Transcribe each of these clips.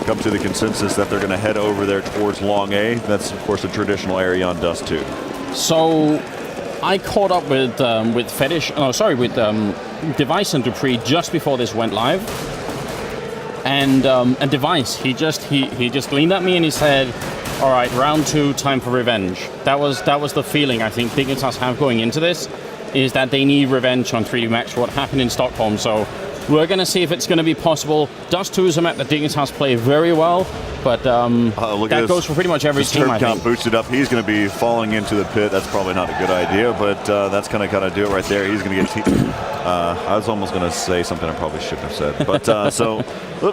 come to the consensus that they're going to head over there towards Long A. That's, of course, a traditional area on Dust 2. So I caught up with Device and Dupree just before this went live. And Device, he just leaned at me and he said, all right, round 2, time for revenge. That was the feeling I think Dignitas have going into this, is that they need revenge on 3D Max for what happened in Stockholm. So we're going to see if it's going to be possible. Dust 2 is a map that Dignitas play very well, but that goes for pretty much every team, I think. Boosted up. He's going to be falling into the pit. That's probably not a good idea, but that's going to kind of do it right there. He's going to get... I was almost going to say something I probably shouldn't have said. But so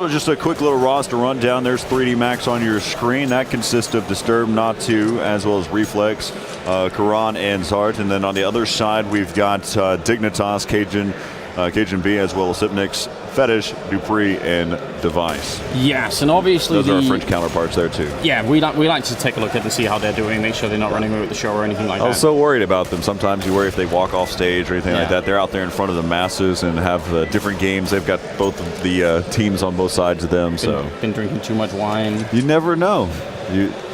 just a quick little roster rundown. There's 3D Max on your screen. That consists of Disturbed, Not2, as well as Reflex, Karan, and Zart. And then on the other side, we've got Dignitas, Cajun B, as well as Sipnix, Fetish, Dupree, and Device. Yes, and obviously those are our French counterparts there too. Yeah, we like to take a look at and see how they're doing, make sure they're not running away with the show or anything like that. I was so worried about them. Sometimes you worry if they walk off stage or anything like that. They're out there in front of the masses and have different games. They've got both of the teams on both sides of them. Been drinking too much wine. You never know.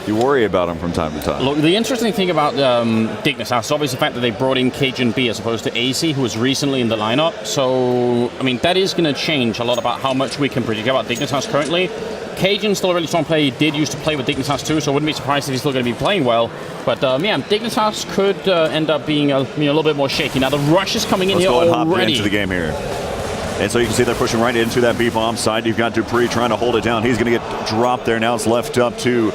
You worry about them from time to time. Look, the interesting thing about Dignitas is obviously the fact that they brought in Cajun B as opposed to AC, who was recently in the lineup. So, I mean, that is going to change a lot about how much we can predict about Dignitas currently. Cajun's still a really strong player. He did used to play with Dignitas too, so I wouldn't be surprised if he's still going to be playing well. But yeah, Dignitas could end up being a little bit more shaky. Now the rush is coming in here already. Let's go and hop into the game here. And so you can see they're pushing right into that B-bomb side. You've got Dupree trying to hold it down. He's going to get dropped there. Now it's left up to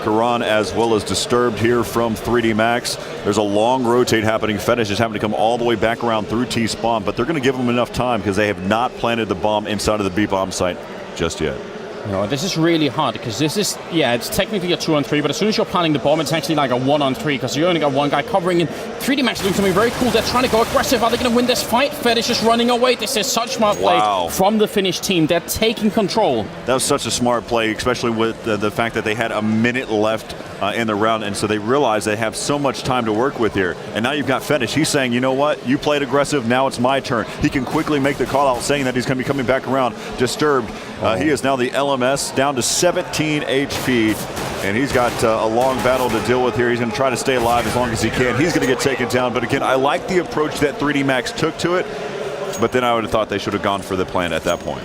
Karan as well as Disturbed here from 3D Max. There's a long rotate happening. Fetish is having to come all the way back around through T-spawn, but they're going to give them enough time because they have not planted the bomb inside of the B-bomb site just yet. No, this is really hard because this is, it's technically a 2-on-3, but as soon as you're planting the bomb, it's actually like a 1-on-3 because you only got one guy covering. And 3D Max doing something very cool. They're trying to go aggressive. Are they going to win this fight? Fetish is running away. This is such smart play from the Finnish team. They're taking control. That was such a smart play, especially with the fact that they had a minute left in the round, and so they realize they have so much time to work with here. And now you've got Fetish. He's saying, you know what? You played aggressive. Now it's my turn. He can quickly make the call out, saying that he's going to be coming back around. Disturbed. He is now the LMS, down to 17 HP, and he's got a long battle to deal with here. He's going to try to stay alive as long as he can. He's going to get taken down, but again, I like the approach that 3D Max took to it, but then I would have thought they should have gone for the plant at that point.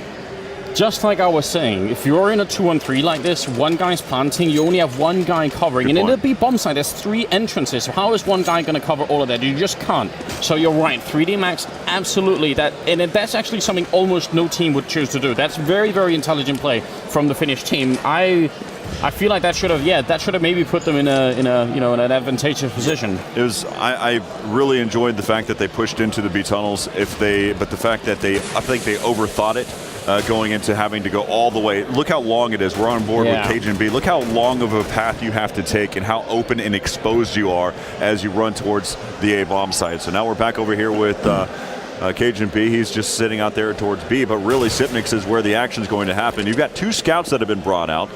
Just like I was saying, if you're in a 2-on-3 like this, one guy's planting, you only have one guy covering. And in the B-bomb side, there's 3 entrances. So how is one guy going to cover all of that? You just can't. So you're right, 3D Max, absolutely. That's actually something almost no team would choose to do. That's very, very intelligent play from the Finnish team. I feel like that should have maybe put them in an advantageous position. It was. I really enjoyed the fact that they pushed into the B tunnels. But the fact that I think they overthought it. Going into having to go all the way. Look how long it is. We're on board with Cajun B. Look how long of a path you have to take and how open and exposed you are as you run towards the A-bomb site. So now we're back over here with Cajun B. He's just sitting out there towards B, but really Sipnix is where the action is going to happen. You've got 2 scouts that have been brought out,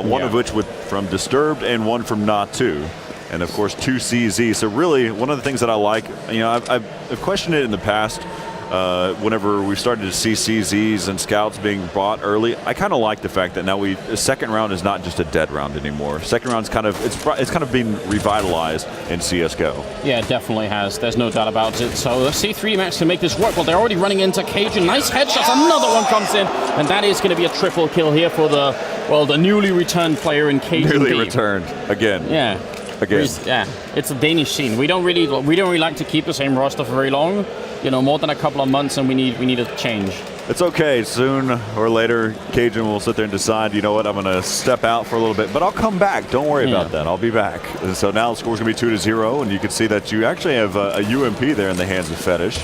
one of which from Disturbed and one from Not2. And of course 2 CZ. So really one of the things that I like, I've questioned it in the past. Whenever we started to see CZs and scouts being bought early, I kind of like the fact that now the second round is not just a dead round anymore. Second round's it's kind of been revitalized in CS:GO. Yeah, it definitely has. There's no doubt about it. So let's see 3D Max can make this work. Well, they're already running into Cajun. Nice headshots. Another one comes in, and that is going to be a triple kill here for the newly returned player in Cajun. Newly returned again. Yeah. Again. Yeah, it's a Danish scene. We don't really like to keep the same roster for very long. More than a couple of months, and we need a change. It's okay. Soon or later, Cajun will sit there and decide, you know what, I'm going to step out for a little bit, but I'll come back. Don't worry about that. I'll be back. And so now the score's going to be 2-0, and you can see that you actually have a UMP there in the hands of Fetish.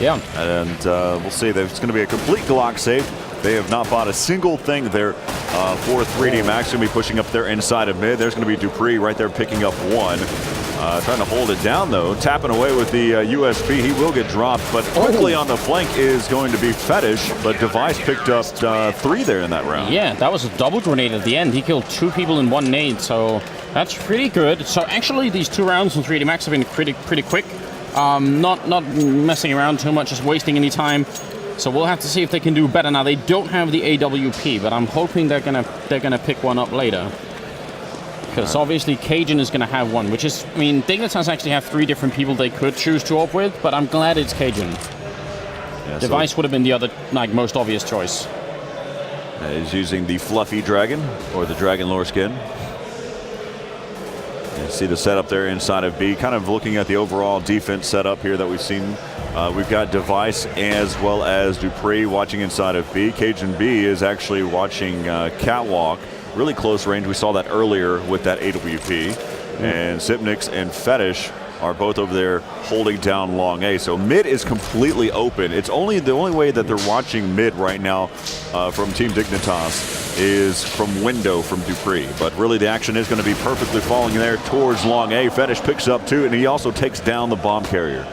Yeah. And we'll see. It's going to be a complete Glock save. They have not bought a single thing there for 3D Max. Going to be pushing up there inside of mid. There's going to be Dupree right there picking up 1. Trying to hold it down, though. Tapping away with the USP. He will get dropped, but quickly on the flank is going to be Fetish, but Device picked up 3 there in that round. Yeah, that was a double grenade at the end. He killed 2 people in 1 nade, so that's pretty good. So actually, these 2 rounds from 3D Max have been pretty quick. Not messing around too much, just wasting any time. So we'll have to see if they can do better. Now, they don't have the AWP, but I'm hoping they're gonna pick one up later. Because obviously Cajun is going to have one, which is, I mean, Dignitas actually have 3 different people they could choose to op with, but I'm glad it's Cajun. Yeah, Device would have been the other, like, most obvious choice. He's using the Fluffy Dragon, or the Dragon Lore skin. You see the setup there inside of B, kind of looking at the overall defense setup here that we've seen. We've got Device as well as Dupree watching inside of B. Cajun B is actually watching Catwalk. Really close range. We saw that earlier with that AWP. And Sipnix and Fetish are both over there holding down long A. So mid is completely open. It's only the only way that they're watching mid right now from Team Dignitas is from window from Dupree. But really the action is going to be perfectly falling there towards long A. Fetish picks up 2, and he also takes down the bomb carrier.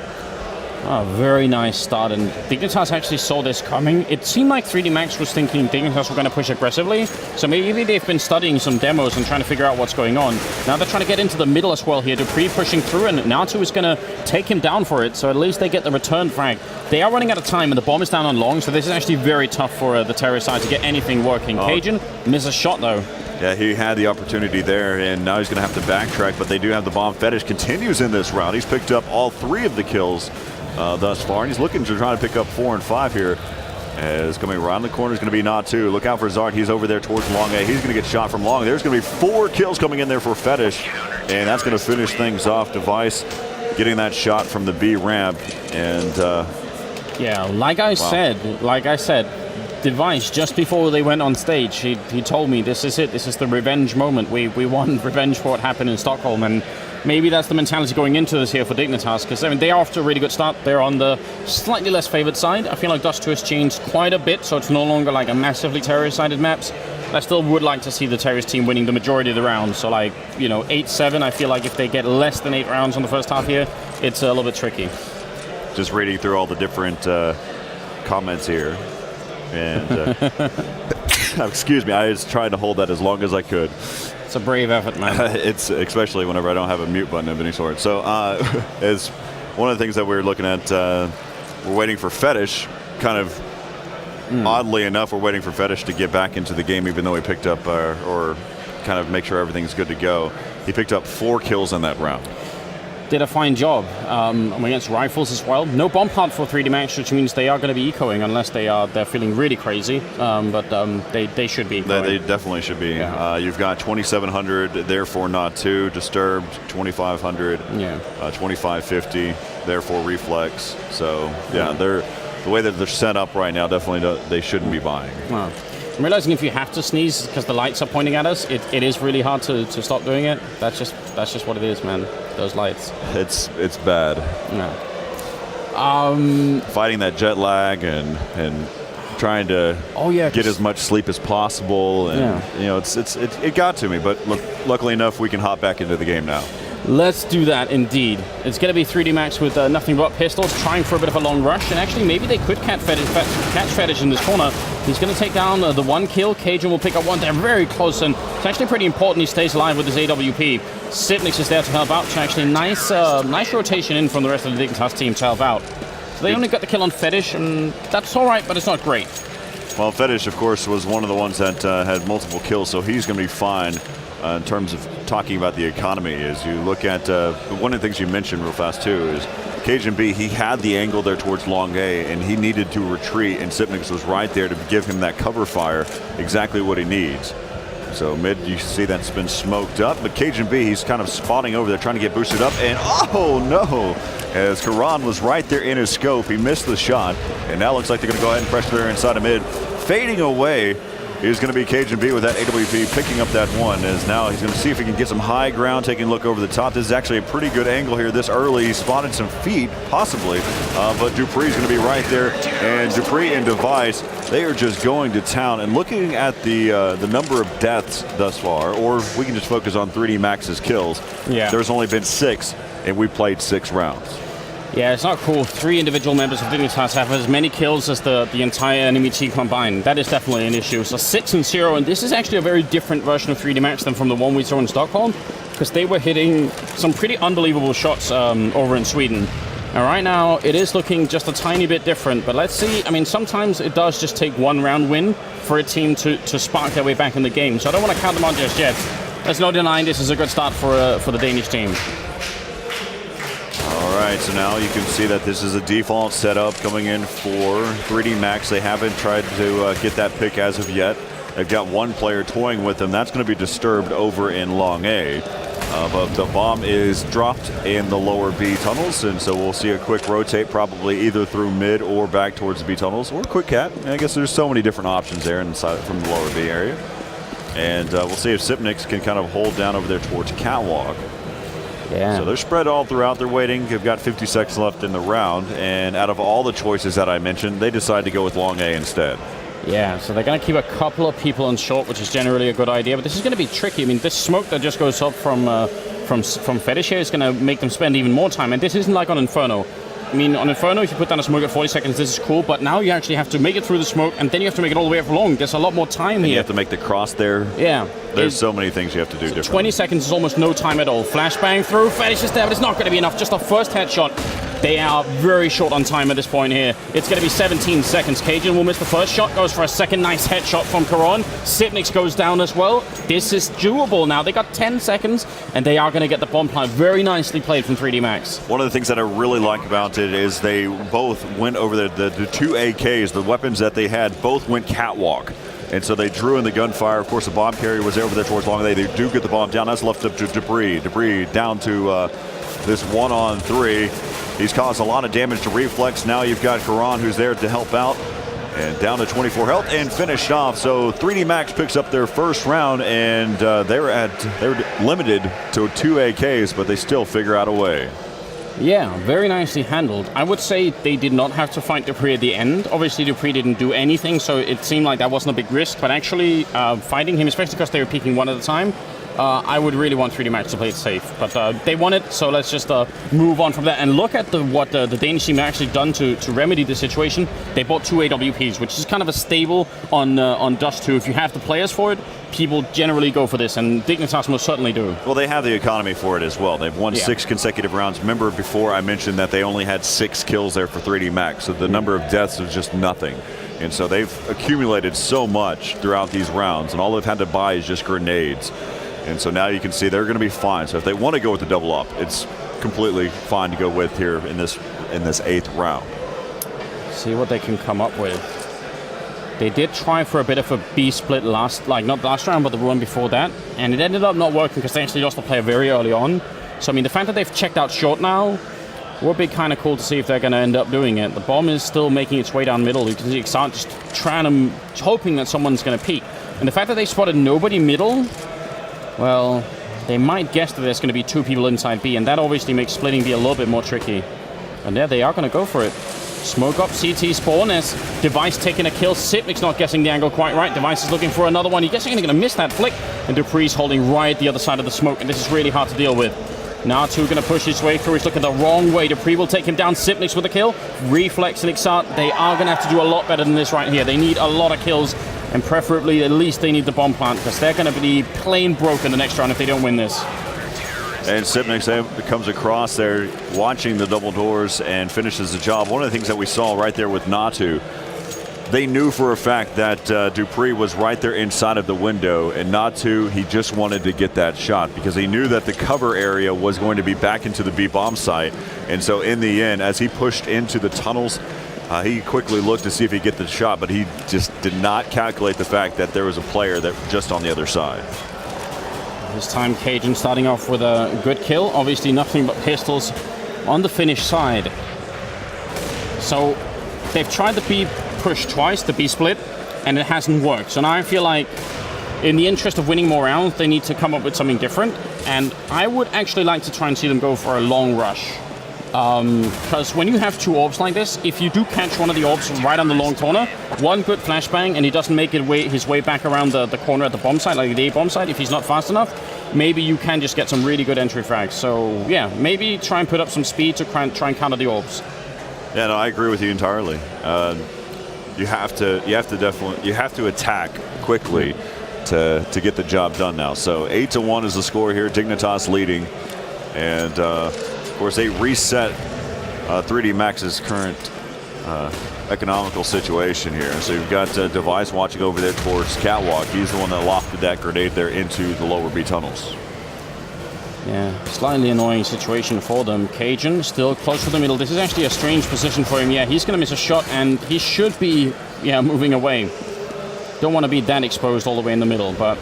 Oh, very nice start, and Dignitas actually saw this coming. It seemed like 3D Max was thinking Dignitas were going to push aggressively, so maybe they've been studying some demos and trying to figure out what's going on. Now they're trying to get into the middle as well here. Dupree pushing through, and Natu is going to take him down for it, so at least they get the return frag. They are running out of time, and the bomb is down on long, so this is actually very tough for the Terror side to get anything working. Cajun misses a shot, though. Yeah, he had the opportunity there, and now he's going to have to backtrack, but they do have the bomb. Fetish continues in this round. He's picked up all 3 of the kills thus far, and he's looking to try to pick up 4 and 5 here. As coming around the corner is going to be Natu. Look out for Zard. He's over there towards long A. He's going to get shot from long. There's going to be 4 kills coming in there for Fetish, and that's going to finish things off. Device getting that shot from the B ramp, and yeah, like I said, Device, just before they went on stage, he told me this is it. This is the revenge moment. We won revenge for what happened in Stockholm, and maybe that's the mentality going into this here for Dignitas, because I mean, they are off to a really good start. They're on the slightly less favored side. I feel like Dust 2 has changed quite a bit, so it's no longer like a massively terrorist-sided maps. I still would like to see the terrorist team winning the majority of the rounds. So like, 8-7, I feel like if they get less than 8 rounds on the first half here, it's a little bit tricky. Just reading through all the different comments here. And excuse me, I was trying to hold that as long as I could. It's a brave effort, man. It's especially whenever I don't have a mute button of any sort. So as one of the things that we're looking at, we're waiting for Fetish. Kind of oddly enough, we're waiting for Fetish to get back into the game, even though he picked up or kind of make sure everything's good to go. He picked up 4 kills in that round. Did a fine job against rifles as well. No bomb part for 3D Max, which means they are going to be ecoing unless they're feeling really crazy. But they should be. They definitely should be. Yeah. You've got 2,700 there for Natu, Disturbed 2,500, 2,550 there for Reflex. So yeah, they're the way that they're set up right now. Definitely they shouldn't be buying. Wow. I'm realizing if you have to sneeze because the lights are pointing at us, it is really hard to stop doing it. That's just what it is, man. Those lights. It's bad. Yeah. Fighting that jet lag and trying to get as much sleep as possible, and it got to me. But look, luckily enough, we can hop back into the game now. Let's do that, indeed. It's going to be 3D Max with nothing but pistols, trying for a bit of a long rush, and actually maybe they could catch Fetish in this corner. He's going to take down the 1 kill. Cajun will pick up 1. They're very close, and it's actually pretty important he stays alive with his AWP. Sipnix is there to help out. So actually nice rotation in from the rest of the Dignitas team to help out. So they only got the kill on Fetish, and that's all right, but it's not great. Well, Fetish, of course, was one of the ones that had multiple kills, so he's going to be fine. In terms of talking about the economy, is you look at one of the things you mentioned real fast too is Cajun B, he had the angle there towards long A, and he needed to retreat, and Sipnix was right there to give him that cover fire, exactly what he needs. So mid, you see that's been smoked up, but Cajun B, he's kind of spotting over there, trying to get boosted up, and oh no! As Karan was right there in his scope, he missed the shot, and now looks like they're going to go ahead and pressure there inside of mid. Fading away is going to be Cajun B with that AWP picking up that 1, as now he's going to see if he can get some high ground, taking a look over the top. This is actually a pretty good angle here this early. He spotted some feet, possibly, but Dupree's going to be right there, and Dupree and Device, they are just going to town. And looking at the number of deaths thus far, or we can just focus on 3D Max's kills, there's only been 6, and we played 6 rounds. Yeah, it's not cool. 3 individual members of Dignitas have as many kills as the entire enemy team combined. That is definitely an issue. So 6 and 0, and this is actually a very different version of 3D Max than from the one we saw in Stockholm, because they were hitting some pretty unbelievable shots over in Sweden. And right now, it is looking just a tiny bit different, but let's see. I mean, sometimes it does just take one round win for a team to spark their way back in the game, so I don't want to count them out just yet. There's no denying this is a good start for the Danish team. All right, so now you can see that this is a default setup coming in for 3D Max. They haven't tried to get that pick as of yet. They've got one player toying with them. That's going to be disturbed over in Long A. But the bomb is dropped in the lower B tunnels, and so we'll see a quick rotate, probably either through mid or back towards the B tunnels, or quick cat. I guess there's so many different options there inside from the lower B area. And we'll see if Sipnix can kind of hold down over there towards Catwalk. Yeah. So they're spread all throughout. They're waiting. They've got 50 seconds left in the round, and out of all the choices that I mentioned, they decide to go with Long A instead. Yeah, so they're going to keep a couple of people on short, which is generally a good idea. But this is going to be tricky. I mean, this smoke that just goes up from Fetish here is going to make them spend even more time. And this isn't like on Inferno. I mean, on Inferno, if you put down a smoke at 40 seconds, this is cool. But now you actually have to make it through the smoke, and then you have to make it all the way up long. There's a lot more time here. You have to make the cross there. Yeah. There's so many things you have to do differently. 20 seconds is almost no time at all. Flashbang through. Fetish is there, but it's not going to be enough. Just a first headshot. They are very short on time at this point here. It's going to be 17 seconds. Cajun will miss the first shot, goes for a second nice headshot from Karon. Sipnix goes down as well. This is doable now. They got 10 seconds, and they are going to get the bomb plant. Very nicely played from 3D Max. One of the things that I really like about it is they both went over the two AKs, the weapons that they had, both went catwalk. And so they drew in the gunfire. Of course, the bomb carrier was over there towards Long A. They do get the bomb down. That's left up to Debris. Debris down to this 1-on-3. He's caused a lot of damage to Reflex. Now you've got Karan who's there to help out. And down to 24 health and finished off. So 3D Max picks up their first round, and they're limited to 2 AKs, but they still figure out a way. Yeah, very nicely handled. I would say they did not have to fight Dupree at the end. Obviously, Dupree didn't do anything, so it seemed like that wasn't a big risk. But actually, fighting him, especially because they were peeking one at a time, I would really want 3D Max to play it safe. But they won it, so let's just move on from that. And look at what the Danish team actually done to remedy the situation. They bought 2 AWPs, which is kind of a staple on Dust 2. If you have the players for it, people generally go for this, and Dignitas most certainly do. Well, they have the economy for it as well. They've won 6 consecutive rounds. Remember before I mentioned that they only had 6 kills there for 3D Max, so the number of deaths is just nothing. And so they've accumulated so much throughout these rounds, and all they've had to buy is just grenades. And so now you can see they're going to be fine. So if they want to go with the double up, it's completely fine to go with here in this 8th round. See what they can come up with. They did try for a bit of a B split not last round, but the one before that, and it ended up not working because they actually lost the player very early on. So I mean, the fact that they've checked out short now would be kind of cool to see if they're going to end up doing it. The bomb is still making its way down middle. You can see Xant just hoping that someone's going to peek. And the fact that they spotted nobody middle, well, they might guess that there's going to be 2 people inside B, and that obviously makes splitting B a little bit more tricky. And there they are going to go for it. Smoke up CT spawn as Device taking a kill. Sipnix not guessing the angle quite right. Device is looking for another one. He's guessing he's going to miss that flick. And Dupree's holding right the other side of the smoke, and this is really hard to deal with. Natu going to push his way through. He's looking the wrong way. Dupree will take him down. Sipnix with a kill. Reflex and Xant, they are going to have to do a lot better than this right here. They need a lot of kills, and preferably at least they need the bomb plant, because they're going to be plain broken the next round if they don't win this. And Sipnix comes across there, watching the double doors, and finishes the job. One of the things that we saw right there with Natu, they knew for a fact that Dupree was right there inside of the window, and Natu, he just wanted to get that shot because he knew that the cover area was going to be back into the B bomb site. And so in the end, as he pushed into the tunnels, he quickly looked to see if he'd get the shot, but he just did not calculate the fact that there was a player that just on the other side. This time Cajun starting off with a good kill. Obviously nothing but pistols on the Finnish side. So they've tried the B push twice, the B split, and it hasn't worked. So now I feel like in the interest of winning more rounds, they need to come up with something different. And I would actually like to try and see them go for a long rush. Because when you have 2 orbs like this, if you do catch one of the orbs right on the long corner, one good flashbang and he doesn't make his way back around the corner at the bomb site, like the A bomb site, if he's not fast enough, maybe you can just get some really good entry frags. So yeah, maybe try and put up some speed to try and counter the orbs. Yeah, no, I agree with you entirely. You have to attack quickly to get the job done now. So 8-1 is the score here. Dignitas leading, and of course they reset 3D Max's current economical situation here. So you've got Device watching over there towards Catwalk. He's the one that lofted that grenade there into the lower B tunnels. Yeah, slightly annoying situation for them. Cajun still close to the middle. This is actually a strange position for him. Yeah, he's going to miss a shot, and he should be, moving away. Don't want to be that exposed all the way in the middle, but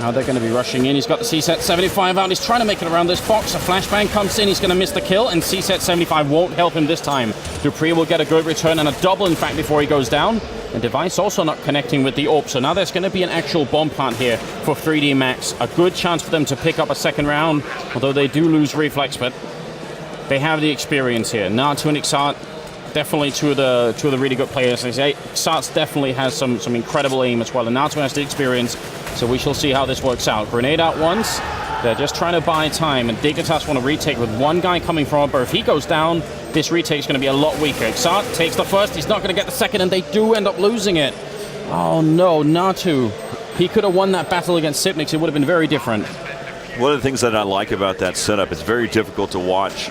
now they're going to be rushing in. He's got the CSET 75 out. He's trying to make it around this box. A flashbang comes in. He's going to miss the kill, and CSET 75 won't help him this time. Dupree will get a good return, and a double, in fact, before he goes down. And Device also not connecting with the AWP. So now there's going to be an actual bomb plant here for 3D Max. A good chance for them to pick up a second round, although they do lose reflex, but they have the experience here. Natu and Ixart, definitely two of the really good players. Ixart definitely has some incredible aim as well, and Natu has the experience. So we shall see how this works out. Grenade out once. They're just trying to buy time, and Dignitas want to retake with one guy coming from upper. If he goes down, this retake is going to be a lot weaker. Ixart takes the first. He's not going to get the second, and they do end up losing it. Oh no, Natu. He could have won that battle against Sipnix. It would have been very different. One of the things that I like about that setup, it's very difficult to watch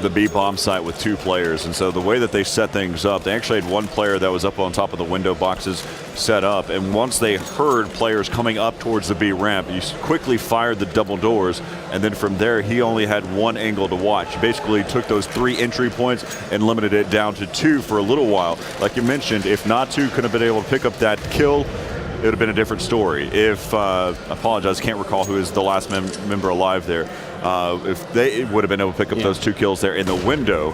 the B bomb site with two players, and so the way that they set things up, they actually had one player that was up on top of the window boxes set up, and once they heard players coming up towards the B ramp, he quickly fired the double doors, and then from there he only had one angle to watch. Basically took those 3 entry points and limited it down to 2 for a little while. Like you mentioned, if Natu could have been able to pick up that kill, it would have been a different story. If, I apologize, can't recall who is the last member alive there. If they would have been able to pick up those 2 kills there in the window,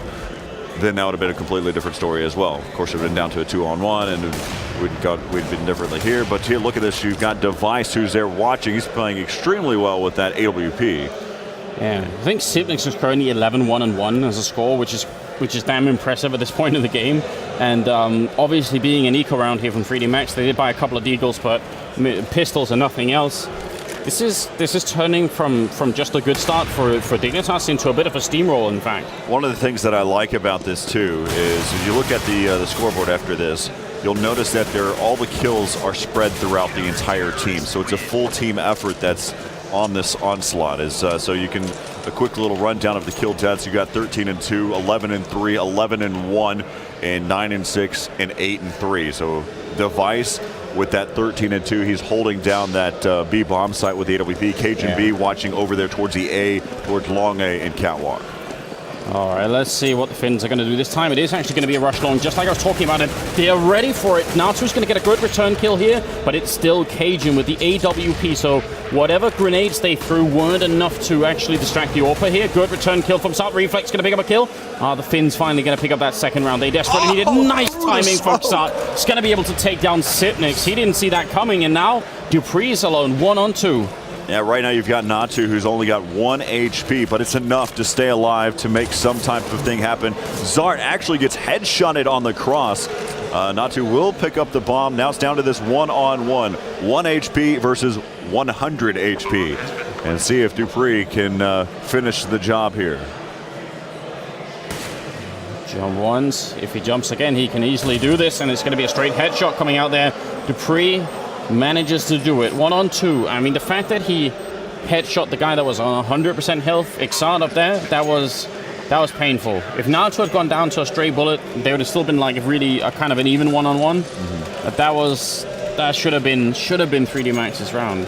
then that would have been a completely different story as well. Of course, it would have been down to a 2-on-1, and we'd been differently here. But here, look at this. You've got Device who's there watching. He's playing extremely well with that AWP. Yeah, I think Sipnix is currently 11-1-1 as a score, which is damn impressive at this point in the game. And obviously, being an eco round here from 3D Max, they did buy a couple of deagles, but pistols and nothing else. This is turning from just a good start for Dignitas into a bit of a steamroll, in fact. One of the things that I like about this too is if you look at the scoreboard after this, you'll notice that all the kills are spread throughout the entire team. So it's a full team effort that's on this onslaught. So you can, a quick little rundown of the kill deaths. You got 13-2, 11-3, 11-1, and 9-6, and 8-3. So Device with that 13-2, he's holding down that B bomb site with the AWP. Cajun B watching over there towards the A, towards long A and Catwalk. All right, let's see what the Finns are going to do this time. It is actually going to be a rush long, just like I was talking about it. They're ready for it. Natu's going to get a good return kill here, but it's still Cajun with the AWP. So whatever grenades they threw weren't enough to actually distract the AWP here. Good return kill from Xart. Reflex going to pick up a kill. The Finns finally going to pick up that second round. They desperately needed. Nice timing from Xart. He's going to be able to take down Sipnix. He didn't see that coming, and now Dupree is alone, 1-on-2. Yeah, right now you've got Natu, who's only got 1 HP, but it's enough to stay alive to make some type of thing happen. Xart actually gets headshotted on the cross. Natu will pick up the bomb. Now it's down to this 1-on-1. 1 HP versus 100 HP. And see if Dupree can finish the job here. Jump once. If he jumps again, he can easily do this, and it's going to be a straight headshot coming out there. Dupree manages to do it. 1-on-2. I mean, the fact that he headshot the guy that was on 100% health, Ixart up there, that was painful. If Natu had gone down to a stray bullet, they would have still been like really a kind of an even 1-on-1. But that should have been 3D Max's round.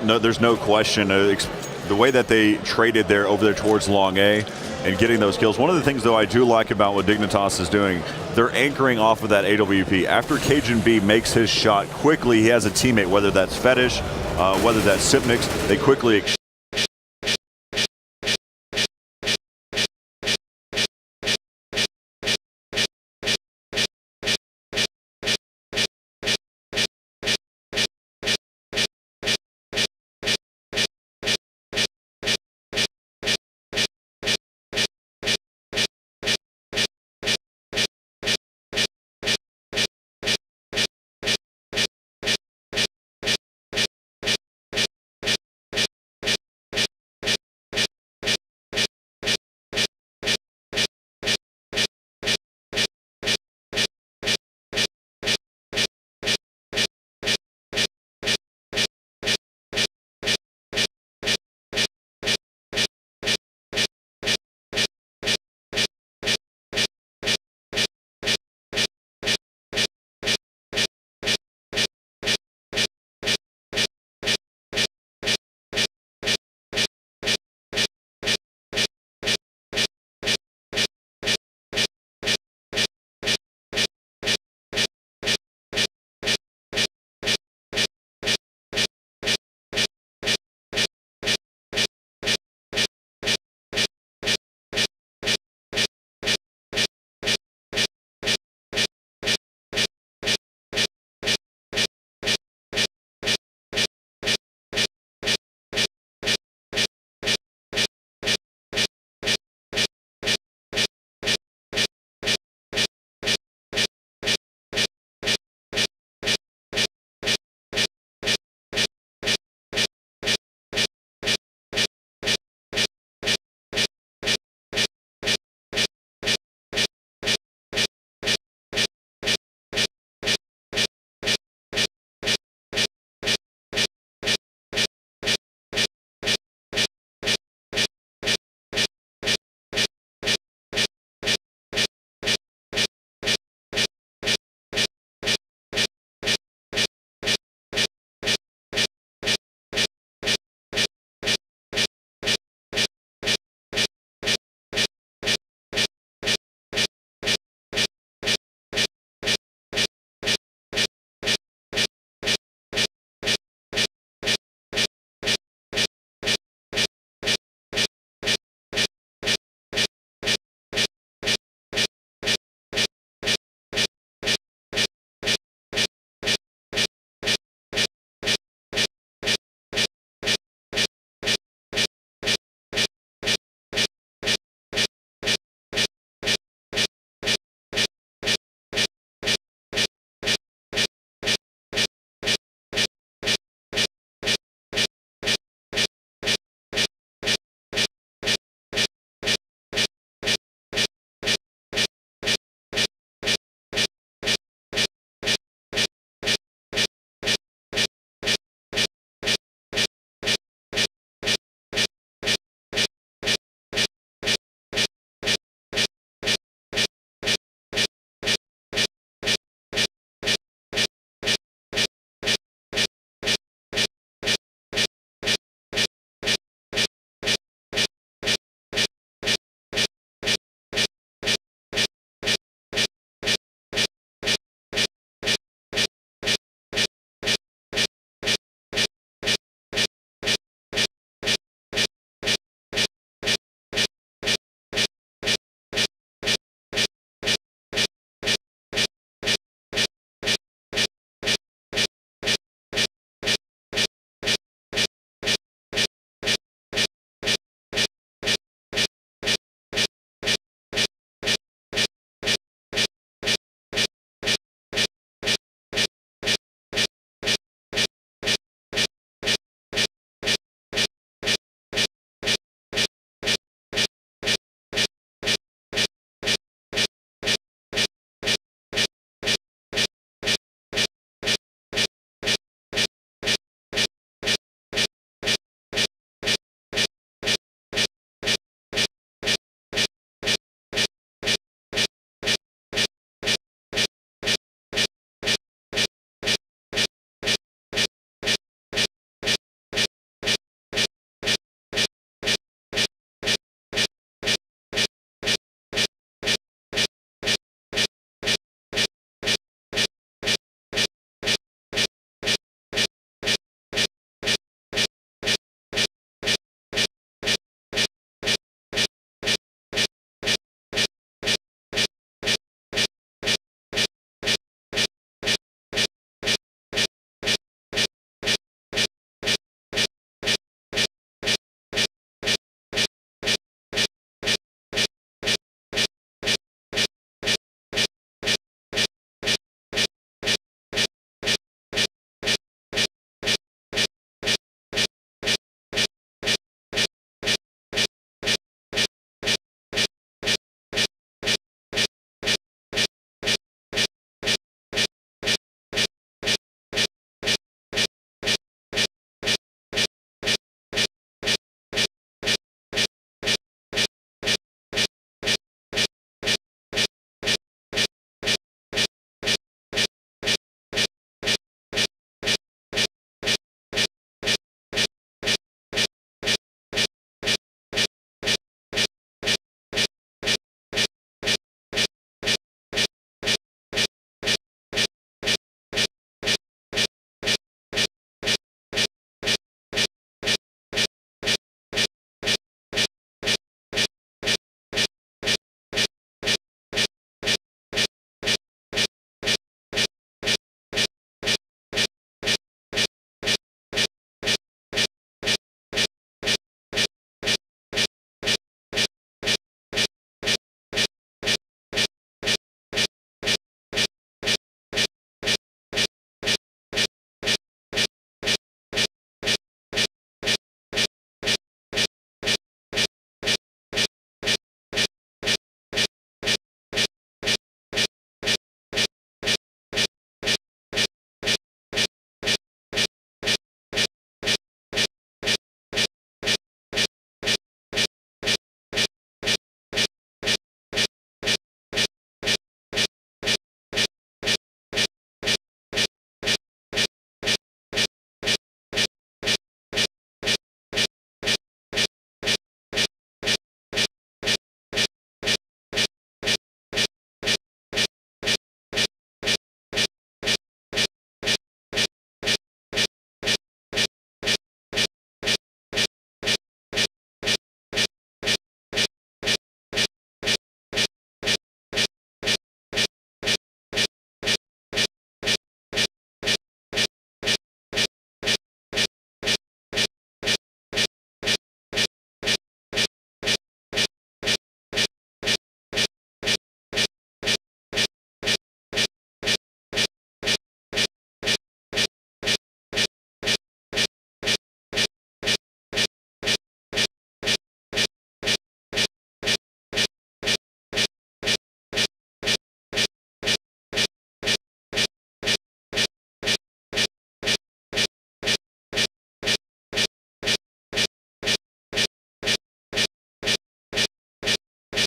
No, there's no question. The way that they traded there over there towards long A and getting those kills. One of the things, though, I do like about what Dignitas is doing, they're anchoring off of that AWP. After Cajun B makes his shot, quickly he has a teammate, whether that's Fetish, whether that's Sipnix, they quickly